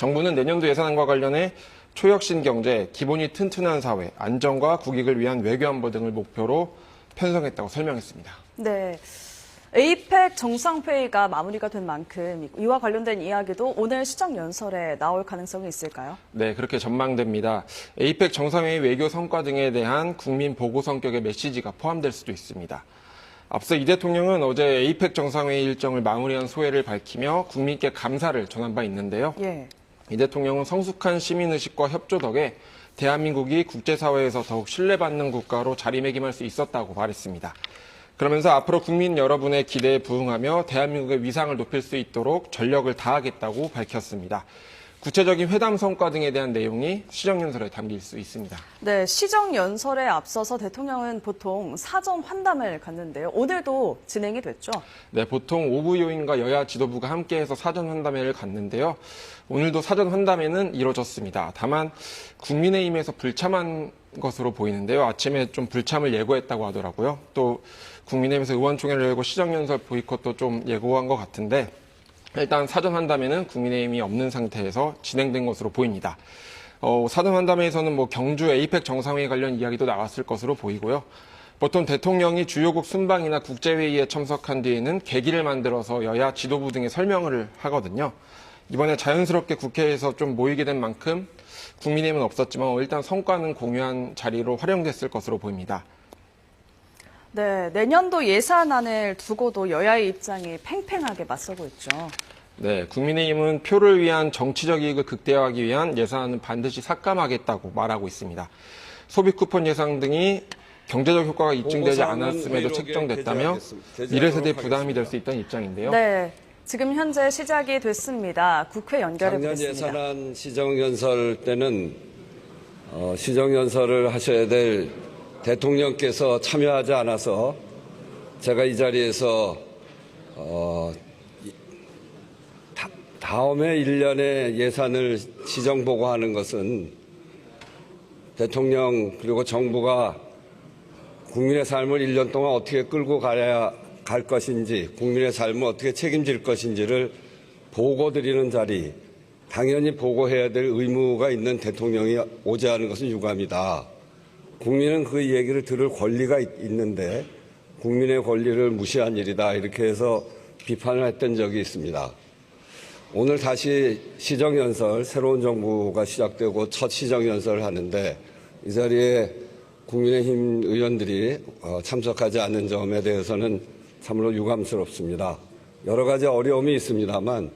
정부는 내년도 예산안과 관련해 초혁신 경제, 기본이 튼튼한 사회, 안정과 국익을 위한 외교안보 등을 목표로 편성했다고 설명했습니다. 네. 에이펙 정상회의가 마무리가 된 만큼 이와 관련된 이야기도 오늘 시정연설에 나올 가능성이 있을까요? 네, 그렇게 전망됩니다. 에이펙 정상회의 외교 성과 등에 대한 국민 보고 성격의 메시지가 포함될 수도 있습니다. 앞서 이 대통령은 어제 에이펙 정상회의 일정을 마무리한 소회를 밝히며 국민께 감사를 전한 바 있는데요. 예. 이 대통령은 성숙한 시민의식과 협조 덕에 대한민국이 국제사회에서 더욱 신뢰받는 국가로 자리매김할 수 있었다고 말했습니다. 그러면서 앞으로 국민 여러분의 기대에 부응하며 대한민국의 위상을 높일 수 있도록 전력을 다하겠다고 밝혔습니다. 구체적인 회담 성과 등에 대한 내용이 시정연설에 담길 수 있습니다. 네, 시정연설에 앞서서 대통령은 보통 사전 환담을 갖는데요. 오늘도 진행이 됐죠? 네, 보통 오부 요인과 여야 지도부가 함께해서 사전 환담회를 갖는데요. 오늘도 사전 환담회는 이뤄졌습니다. 다만 국민의힘에서 불참한 것으로 보이는데요. 아침에 좀 불참을 예고했다고 하더라고요. 또 국민의힘에서 의원총회를 열고 시정연설 보이콧도 좀 예고한 것 같은데 일단 사전 환담회는 국민의힘이 없는 상태에서 진행된 것으로 보입니다. 사전 환담회에서는 경주 에이펙 정상회의 관련 이야기도 나왔을 것으로 보이고요. 보통 대통령이 주요국 순방이나 국제회의에 참석한 뒤에는 계기를 만들어서 여야 지도부 등에 설명을 하거든요. 이번에 자연스럽게 국회에서 좀 모이게 된 만큼 국민의힘은 없었지만 일단 성과는 공유한 자리로 활용됐을 것으로 보입니다. 네, 내년도 예산안을 두고도 여야의 입장이 팽팽하게 맞서고 있죠. 네, 국민의힘은 표를 위한 정치적 이익을 극대화하기 위한 예산안은 반드시 삭감하겠다고 말하고 있습니다. 소비 쿠폰 예상 등이 경제적 효과가 입증되지 않았음에도 책정됐다며 미래 세대에 부담이 될 수 있다는 입장인데요. 네, 지금 현재 시작이 됐습니다. 국회 연결해 작년 보겠습니다. 예산안 시정연설 때는 시정연설을 하셔야 될 대통령께서 참여하지 않아서 제가 이 자리에서 다음해 1년의 예산을 시정보고하는 것은 대통령 그리고 정부가 국민의 삶을 1년 동안 어떻게 끌고 가야 갈 것인지, 국민의 삶을 어떻게 책임질 것인지를 보고드리는 자리, 당연히 보고해야 될 의무가 있는 대통령이 오지 않은 것은 유감이다. 국민은 그 얘기를 들을 권리가 있는데 국민의 권리를 무시한 일이다. 이렇게 해서 비판을 했던 적이 있습니다. 오늘 다시 시정연설, 새로운 정부가 시작되고 첫 시정연설을 하는데 이 자리에 국민의힘 의원들이 참석하지 않는 점에 대해서는 참으로 유감스럽습니다. 여러 가지 어려움이 있습니다만